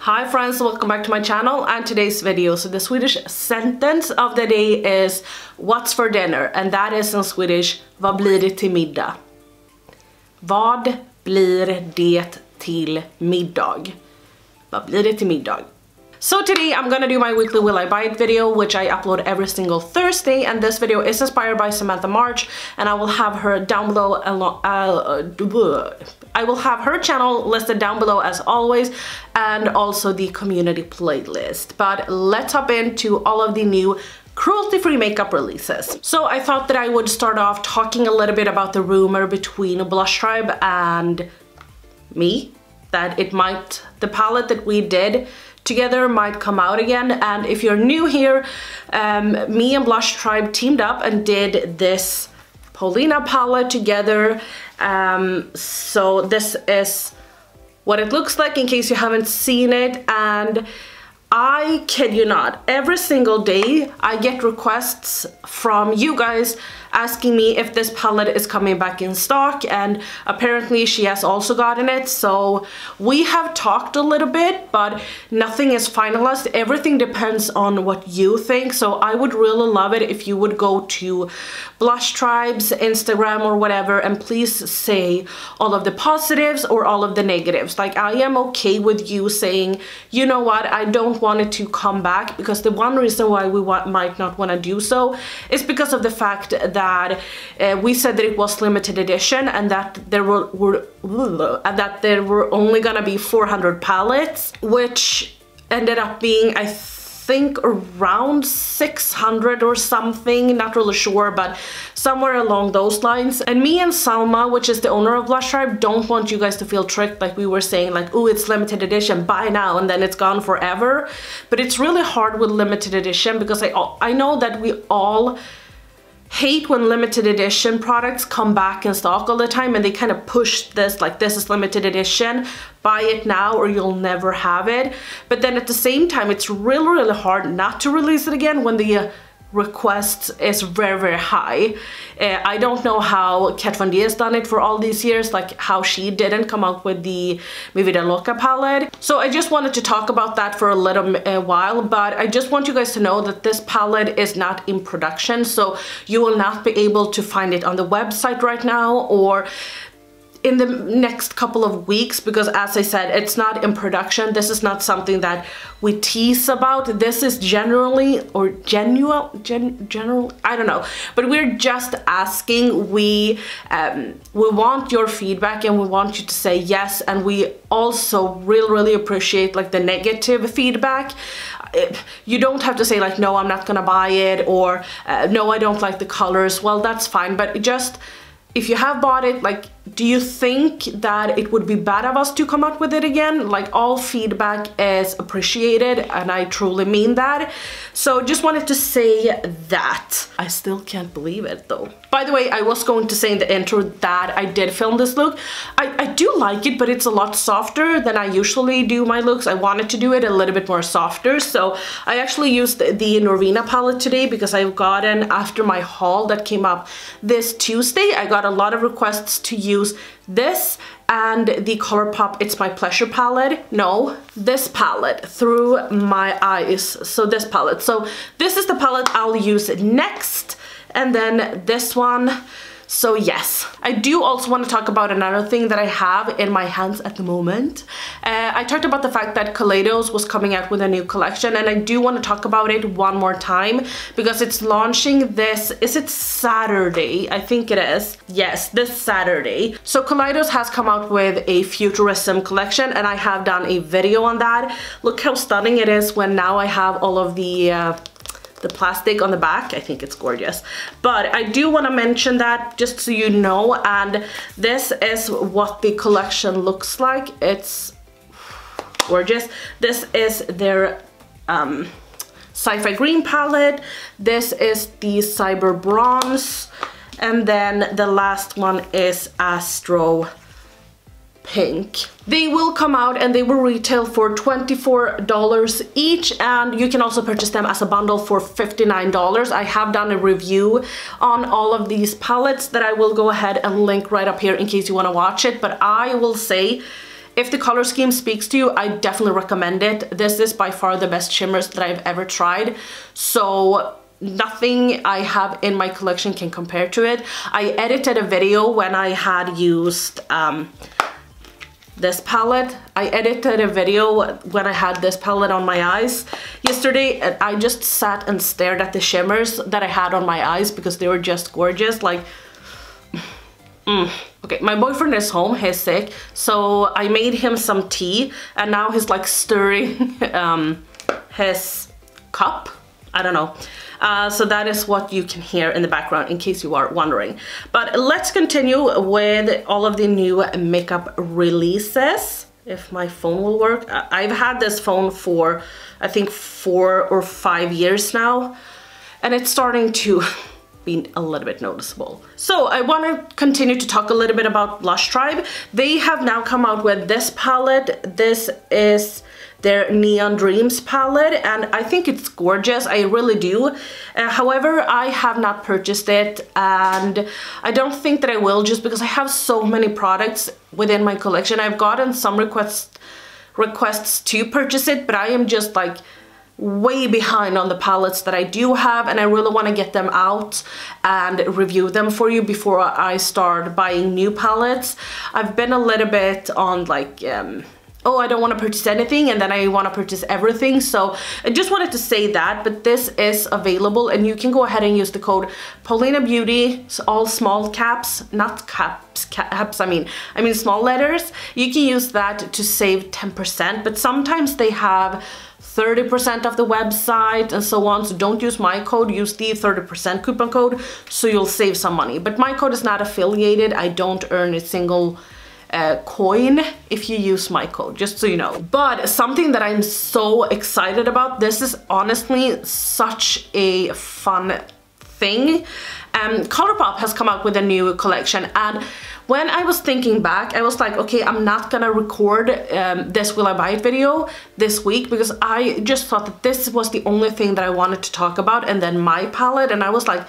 Hi friends, welcome back to my channel and today's video. So the Swedish sentence of the day is what's for dinner, and that is in Swedish vad blir det till middag? Vad blir det till middag? Vad blir det till middag? So today I'm gonna do my weekly Will I Buy It video, which I upload every single Thursday, and this video is inspired by Samantha March, and I will have her down below I will have her channel listed down below as always, and also the community playlist. But let's hop into all of the new cruelty-free makeup releases. So I thought that I would start off talking a little bit about the rumor between Blush Tribe and me, that the palette that we did together might come out again. And if you're new here, me and Blush Tribe teamed up and did this Paulina palette together. So this is what it looks like in case you haven't seen it, and I kid you not, every single day I get requests from you guys asking me if this palette is coming back in stock, and apparently she has also gotten it. So we have talked a little bit, but nothing is finalized. Everything depends on what you think. So I would really love it if you would go to Blush Tribe's Instagram or whatever and please say all of the positives or all of the negatives. Like, I am okay with you saying, you know what, I don't want it to come back, because the one reason why we might not want to do so is because of the fact that we said that it was limited edition, and that there were only gonna be 400 palettes, which ended up being, I think, around 600 or something, not really sure, but somewhere along those lines. And me and Salma, which is the owner of Blush Tribe, don't want you guys to feel tricked, like we were saying, like, oh, it's limited edition, buy now, and then it's gone forever. But it's really hard with limited edition, because I know that we all hate when limited edition products come back in stock all the time, and they kind of push this, like, this is limited edition, buy it now or you'll never have it. But then at the same time, it's really hard not to release it again when the request is very high. I don't know how Kat Von D has done it for all these years, like how she didn't come out with the Mi Vida Loca palette. So I just wanted to talk about that for a little while, but I just want you guys to know that this palette is not in production, so you will not be able to find it on the website right now or in the next couple of weeks, because as I said, it's not in production. This is not something that we tease about. This is generally, or general, I don't know, but we're just asking. We want your feedback, and we want you to say yes, and we also really appreciate like the negative feedback. You don't have to say like, no, I'm not gonna buy it, or no, I don't like the colors. Well, that's fine, but just if you have bought it, like, do you think that it would be bad of us to come out with it again? Like, all feedback is appreciated, and I truly mean that. So just wanted to say that. I still can't believe it though. By the way, I was going to say in the intro that I did film this look. I do like it, but it's a lot softer than I usually do my looks. I wanted to do it a little bit more softer, so I actually used the Norvina palette today, because I've gotten, after my haul that came up this Tuesday, I got a lot of requests to use this and the Colourpop It's My Pleasure palette. No, this palette, Through My Eyes. So this palette. So this is the palette I'll use next, and then this one. So yes, I do also want to talk about another thing that I have in my hands at the moment. I talked about the fact that Kaleidos was coming out with a new collection, and I do want to talk about it one more time, because it's launching this, is it Saturday? I think it is. Yes, this Saturday. So Kaleidos has come out with a Futurism collection, and I have done a video on that. Look how stunning it is when now I have all of the plastic on the back. I think it's gorgeous. But I do want to mention that just so you know, and this is what the collection looks like. It's gorgeous. This is their Sci-Fi Green palette. This is the Cyber Bronze, and then the last one is Astro Pink. They will come out and they will retail for $24 each, and you can also purchase them as a bundle for $59. I have done a review on all of these palettes that I will go ahead and link right up here in case you want to watch it, but I will say If the color scheme speaks to you, I definitely recommend it. This is by far the best shimmers that I've ever tried. So nothing I have in my collection can compare to it. I edited a video when I had used this palette. I edited a video when I had this palette on my eyes yesterday, and I just sat and stared at the shimmers that I had on my eyes because they were just gorgeous. Like, Okay, my boyfriend is home, he's sick, so I made him some tea, and now he's like stirring his cup. I don't know. So that is what you can hear in the background, in case you are wondering. But let's continue with all of the new makeup releases. If my phone will work. I've had this phone for, I think, 4 or 5 years now, and it's starting to be a little bit noticeable. So I want to continue to talk a little bit about Lush Tribe. They have now come out with this palette. This is their Neon Dreams palette, and I think it's gorgeous. I really do. However, I have not purchased it, and I don't think that I will, just because I have so many products within my collection. I've gotten some requests to purchase it, but I am just like way behind on the palettes that I do have, and I really want to get them out and review them for you before I start buying new palettes. I've been a little bit on like oh, I don't want to purchase anything, and then I want to purchase everything. So I just wanted to say that, but this is available, and you can go ahead and use the code Paulina Beauty, so all small caps, not caps, I mean small letters. You can use that to save 10%, but sometimes they have 30% of the website and so on, so don't use my code, use the 30% coupon code, so you'll save some money. But my code is not affiliated. I don't earn a single coin if you use my code, just so you know. But something that I'm so excited about, this is honestly such a fun thing. Colourpop has come out with a new collection, and when I was thinking back, I was like, okay, I'm not gonna record this Will I Buy It video this week, because I just thought that this was the only thing that I wanted to talk about, and then my palette, and I was like,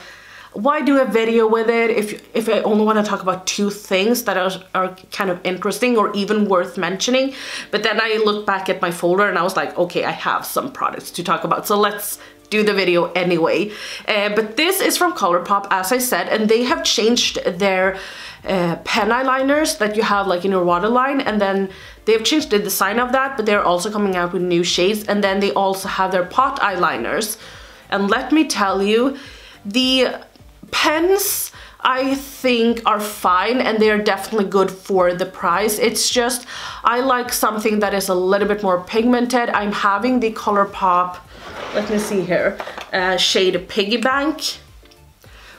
why do a video with it if I only want to talk about 2 things that are kind of interesting or even worth mentioning? But then I looked back at my folder and I was like, okay, I have some products to talk about, so let's do the video anyway. But this is from Colourpop, as I said, and they have changed their pen eyeliners that you have like in your waterline, and then they've changed the design of that, but they're also coming out with new shades, and then they also have their pot eyeliners. And let me tell you, the pens I think are fine, and they're definitely good for the price. It's just I like something that is a little bit more pigmented. I'm having the Colourpop, let me see here, shade Piggy Bank,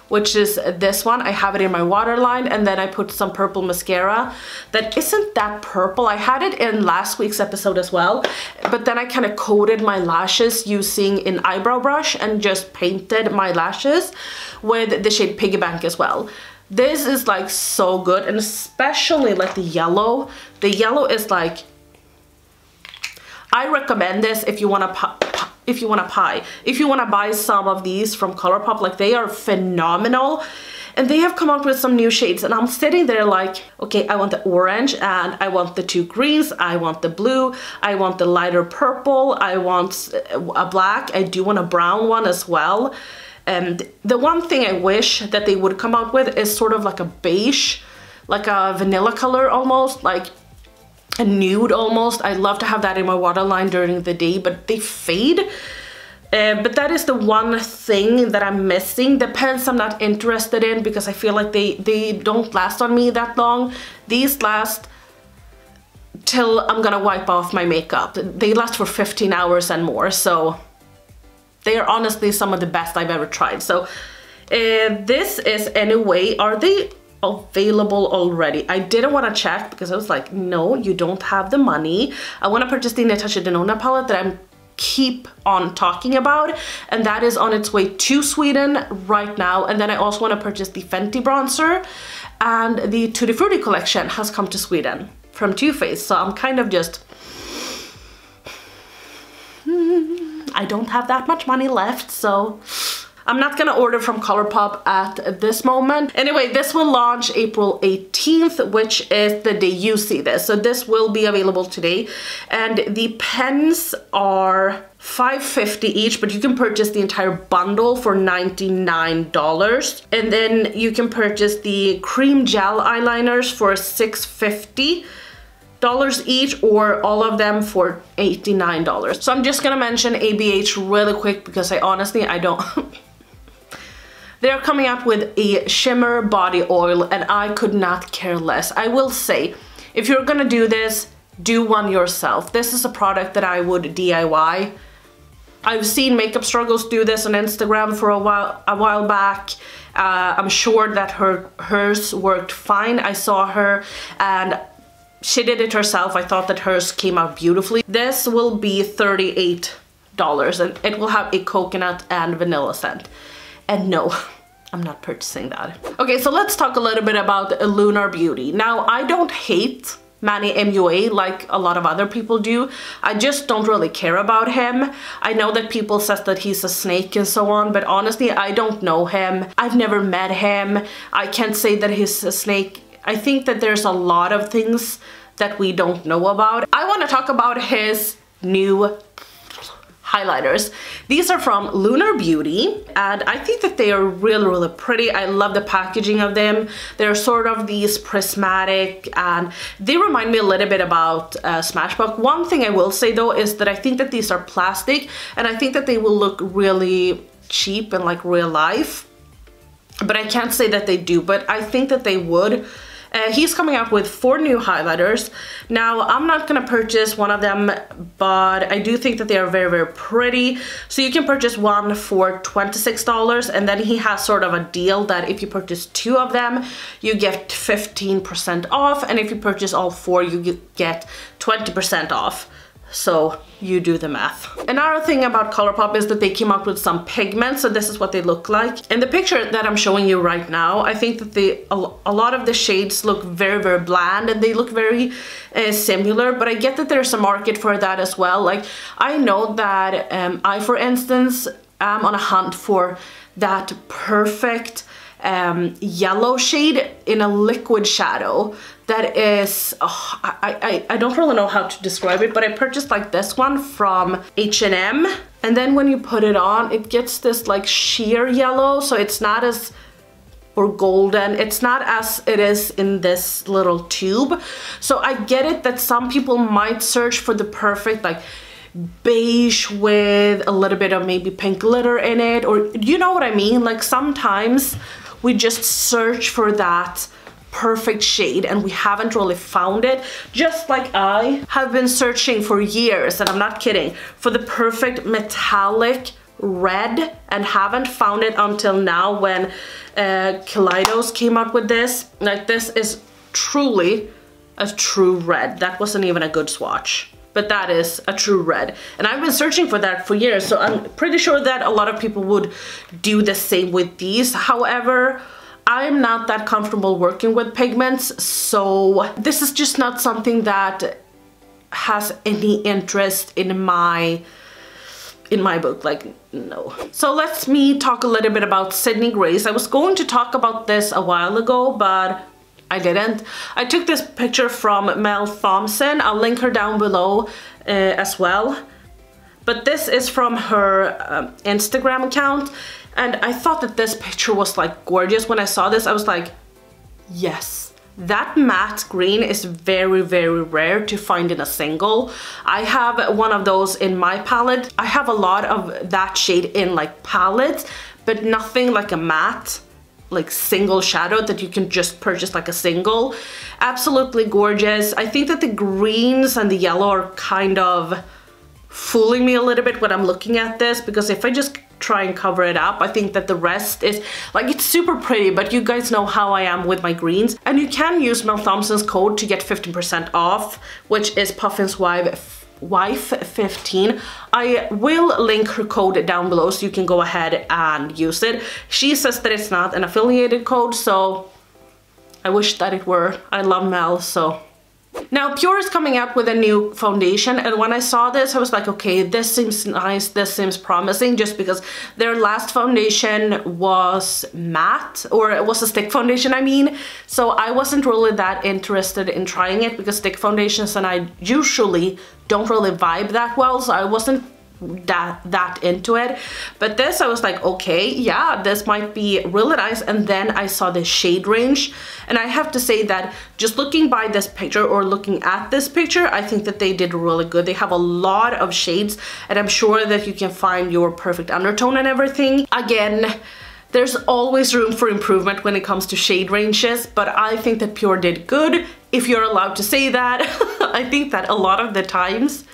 which is this one. I have it in my waterline, and then I put some purple mascara that isn't that purple. I had it in last week's episode as well, but then I kind of coated my lashes using an eyebrow brush and just painted my lashes with the shade Piggy Bank as well. This is like so good, and especially like the yellow. The yellow is like, I recommend this if you want to buy some of these from Colourpop. Like, they are phenomenal, and they have come out with some new shades, and I'm sitting there like, okay, I want the orange, and I want the 2 greens, I want the blue, I want the lighter purple, I want a black, I do want a brown one as well. And the one thing I wish that they would come out with is sort of like a beige, like a vanilla color almost, like a nude almost. I'd love to have that in my waterline during the day, but they fade. But that is the one thing that I'm missing. The pens I'm not interested in, because I feel like they don't last on me that long. These last till I'm gonna wipe off my makeup. They last for 15 hours and more, so they are honestly some of the best I've ever tried. So this is, anyway, are they available already? I didn't want to check because I was like, no, you don't have the money. I want to purchase the Natasha Denona palette that I'm keep on talking about, and that is on its way to Sweden right now. And then I also want to purchase the Fenty bronzer, and the Tutti Frutti collection has come to Sweden from Too Faced, so I'm kind of just I don't have that much money left, so I'm not gonna order from Colourpop at this moment. Anyway, this will launch April 18th, which is the day you see this. So this will be available today. And the pens are $5.50 each, but you can purchase the entire bundle for $99. And then you can purchase the cream gel eyeliners for $6.50 each, or all of them for $89. So I'm just gonna mention ABH really quick because I honestly don't they're coming out with a shimmer body oil and I could not care less. I will say, if you're gonna do this, do one yourself. This is a product that I would DIY. I've seen Makeup Struggles do this on Instagram for a while back. I'm sure that hers worked fine. I saw her and she did it herself. I thought that hers came out beautifully. This will be $38 and it will have a coconut and vanilla scent. And no, I'm not purchasing that. Okay, so let's talk a little bit about Lunar Beauty. Now, I don't hate Manny MUA like a lot of other people do. I just don't really care about him. I know that people says that he's a snake and so on, but honestly, I don't know him. I've never met him. I can't say that he's a snake. I think that there's a lot of things that we don't know about. I want to talk about his new highlighters. These are from Lunar Beauty and I think that they are really pretty. I love the packaging of them. They're sort of these prismatic and they remind me a little bit about Smashbox. One thing I will say though is that I think that these are plastic and I think that they will look really cheap and like real life, but I can't say that they do, but I think that they would. He's coming out with 4 new highlighters. Now, I'm not gonna purchase one of them, but I do think that they are very pretty. So you can purchase one for $26, and then he has sort of a deal that if you purchase 2 of them, you get 15% off, and if you purchase all 4, you get 20% off. So you do the math. Another thing about Colourpop is that they came out with some pigments, so this is what they look like. In the picture that I'm showing you right now, I think that a lot of the shades look very bland and they look very similar, but I get that there's a market for that as well. Like, I know that I, for instance, am on a hunt for that perfect yellow shade in a liquid shadow that is, I don't really know how to describe it, but I purchased like this one from H&M, and then when you put it on, it gets this like sheer yellow, so it's not as, or golden, it's not as it is in this little tube. So I get it that some people might search for the perfect like beige with a little bit of maybe pink glitter in it, or you know what I mean? Like sometimes we just search for that perfect shade and we haven't really found it. Just like I have been searching for years, and I'm not kidding, for the perfect metallic red and haven't found it until now when Kaleidos came out with this. Like, this is truly a true red. That wasn't even a good swatch, but that is a true red. And I've been searching for that for years, so I'm pretty sure that a lot of people would do the same with these. However, I'm not that comfortable working with pigments, so this is just not something that has any interest in my book, like, no. So let me talk a little bit about Sydney Grace. I was going to talk about this a while ago, but I didn't. I took this picture from Mel Thompson. I'll link her down below as well. But this is from her Instagram account. And I thought that this picture was like gorgeous. When I saw this, I was like, yes. That matte green is very rare to find in a single. I have one of those in my palette. I have a lot of that shade in like palettes, but nothing like a matte, like single shadow that you can just purchase like a single. Absolutely gorgeous. I think that the greens and the yellow are kind of fooling me a little bit when I'm looking at this, because if I just try and cover it up, I think that the rest is like, it's super pretty, but you guys know how I am with my greens. And you can use Mel Thompson's code to get 15% off, which is Puffin's Wife 15. I will link her code down below so you can go ahead and use it. She says that it's not an affiliated code, so I wish that it were. I love Mel, so Now Pure is coming out with a new foundation, and when I saw this I was like, okay, this seems nice, this seems promising, just because their last foundation was matte, or it was a stick foundation I mean, so I wasn't really that interested in trying it because stick foundations and I usually don't really vibe that well, so I wasn't that into it. But this I was like, okay, yeah, this might be really nice. And then I saw the shade range, and I have to say that just looking by this picture or looking at this picture, I think that they did really good. They have a lot of shades, and I'm sure that you can find your perfect undertone and everything. Again, there's always room for improvement when it comes to shade ranges, but I think that Pure did good, if you're allowed to say that. I think that a lot of the times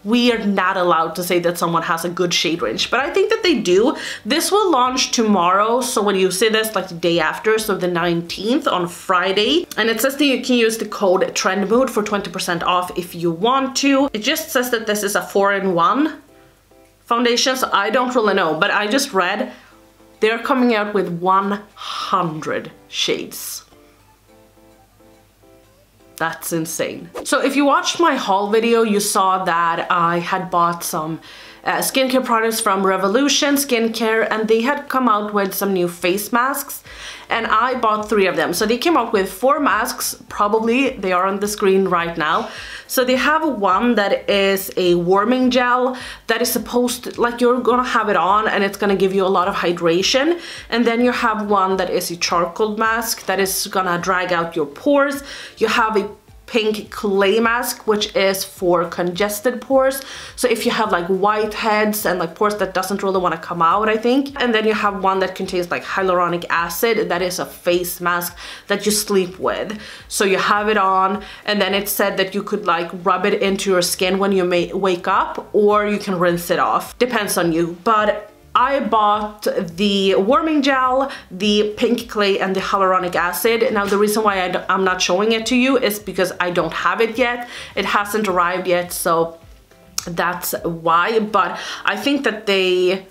we are not allowed to say that someone has a good shade range, but I think that they do. This will launch tomorrow, so when you see this, like the day after, so the 19th on Friday, and it says that you can use the code TRENDMOOD for 20% off if you want to. It just says that this is a 4-in-1 foundation, so I don't really know, but I just read they're coming out with 100 shades. That's insane. So if you watched my haul video, you saw that I had bought some skincare products from Revolution Skincare, and they had come out with some new face masks, and I bought 3 of them. So they came out with 4 masks, probably they are on the screen right now. So they have one that is a warming gel that is supposed to, like, you're gonna have it on and it's gonna give you a lot of hydration, and then you have one that is a charcoal mask that is gonna drag out your pores. You have a pink clay mask, which is for congested pores, so if you have like whiteheads and like pores that doesn't really want to come out, I think. And then you have one that contains like hyaluronic acid, that is a face mask that you sleep with. So you have it on, and then it said that you could like rub it into your skin when you may wake up, or you can rinse it off, depends on you. But I bought the warming gel, the pink clay, and the hyaluronic acid. Now the reason why I'm not showing it to you is because I don't have it yet. It hasn't arrived yet, so that's why. But I think that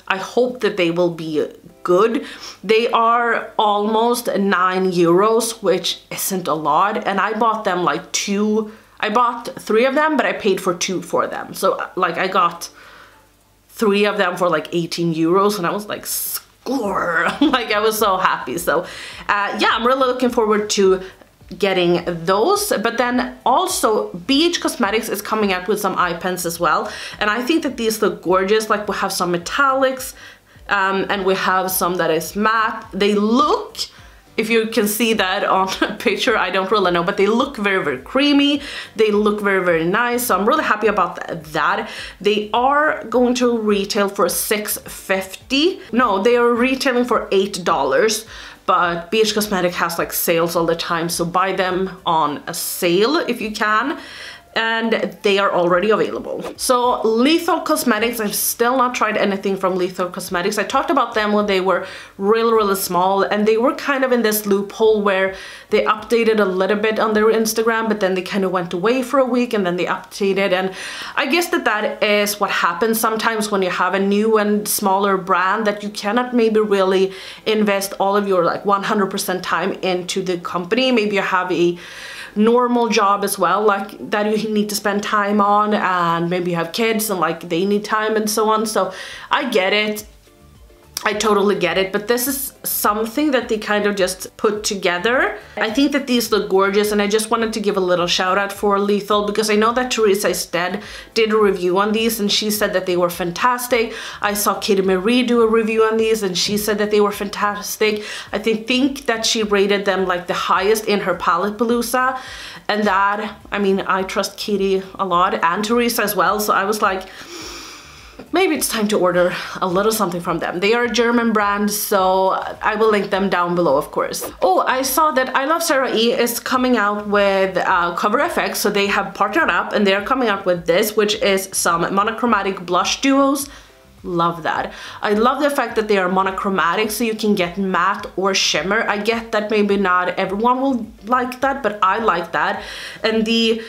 I hope that they will be good. They are almost 9 euros, which isn't a lot, and I bought them like 2. I bought 3 of them, but I paid for 2 for them. So like I got 3 of them for like 18 euros, and I was like, score. Like I was so happy. So yeah, I'm really looking forward to getting those. But then also BH Cosmetics is coming out with some eye pens as well, and I think that these look gorgeous. Like we have some metallics, and we have some that is matte. They look, if you can see that on a picture, I don't really know, but they look very, very creamy. They look very, very nice. So I'm really happy about that. They are going to retail for $6.50. No, they are retailing for $8. But BH Cosmetics has like sales all the time, so buy them on a sale if you can. And they are already available. So Lethal Cosmetics, I've still not tried anything from Lethal Cosmetics. I talked about them when they were really small, and they were kind of in this loophole where they updated a little bit on their Instagram, but then they kind of went away for a week and then they updated. And I guess that is what happens sometimes when you have a new and smaller brand, that you cannot maybe really invest all of your like 100% time into the company. Maybe you have a normal job as well, like that you need to spend time on, and maybe you have kids and like they need time and so on. So I get it, I totally get it, but this is something that they kind of just put together. I think that these look gorgeous, and I just wanted to give a little shout out for Lethal, because I know that Teresa Ested did a review on these and she said that they were fantastic. I saw Katie Marie do a review on these and she said that they were fantastic. I think that she rated them like the highest in her Palette Palooza, and that, I mean, I trust Katie a lot and Teresa as well, so I was like, maybe it's time to order a little something from them. They are a German brand, so I will link them down below, of course. Oh, I saw that I Love Sarah E is coming out with Cover FX, so they have partnered up and they're coming out with this, which is some monochromatic blush duos. Love that. I love the fact that they are monochromatic, so you can get matte or shimmer. I get that maybe not everyone will like that, but I like that. And the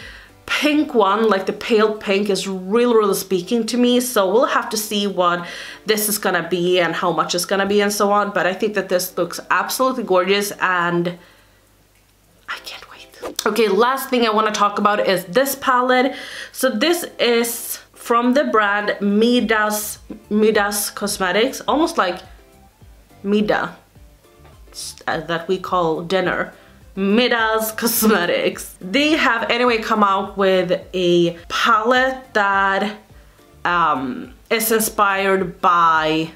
pink one, like the pale pink, is really speaking to me, so we'll have to see what this is gonna be and how much it's gonna be and so on. But I think that this looks absolutely gorgeous and I can't wait. Okay, last thing I want to talk about is this palette. So this is from the brand Midas Cosmetics, almost like Mida, that we call dinner. Midas Cosmetics. They have anyway come out with a palette that is inspired by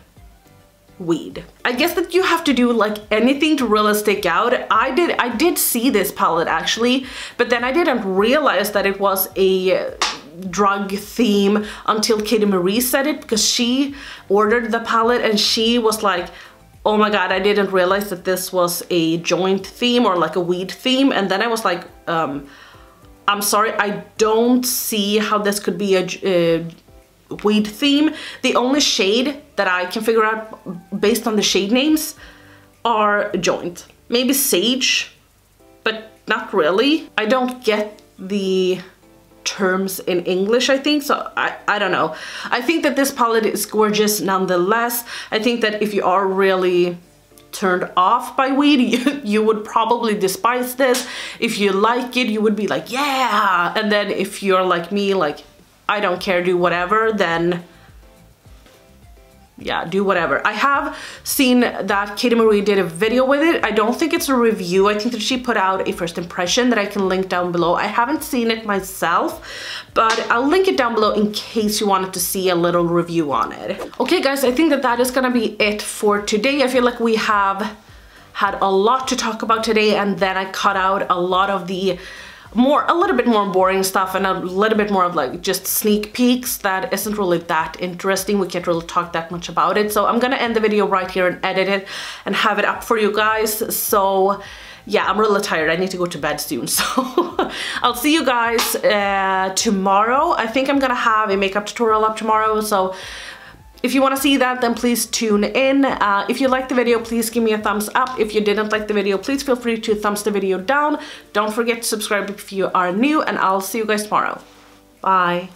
weed. I guess that you have to do like anything to really stick out. I did see this palette actually, but then I didn't realize that it was a drug theme until Katie Marie said it, because she ordered the palette and she was like, oh my god, I didn't realize that this was a joint theme or like a weed theme. And then I was like, I'm sorry, I don't see how this could be a weed theme. The only shade that I can figure out based on the shade names are joint. Maybe sage, but not really. I don't get the terms in English, I think, so I don't know. I think that this palette is gorgeous nonetheless. I think that if you are really turned off by weed, you would probably despise this. If you like it, you would be like, yeah! And then if you're like me, like, I don't care, do whatever, then yeah, do whatever. I have seen that Katie Marie did a video with it. I don't think it's a review. I think that she put out a first impression that I can link down below. I haven't seen it myself, but I'll link it down below in case you wanted to see a little review on it. Okay guys, I think that that is gonna be it for today. I feel like we have had a lot to talk about today, and then I cut out a lot of the a little bit more boring stuff and a little bit more of like just sneak peeks that isn't really that interesting. We can't really talk that much about it. So I'm gonna end the video right here and edit it and have it up for you guys. So yeah, I'm really tired. I need to go to bed soon. So I'll see you guys tomorrow. I think I'm gonna have a makeup tutorial up tomorrow. So if you want to see that, then please tune in. If you liked the video, please give me a thumbs up. If you didn't like the video, please feel free to thumbs the video down. Don't forget to subscribe if you are new, and I'll see you guys tomorrow. Bye.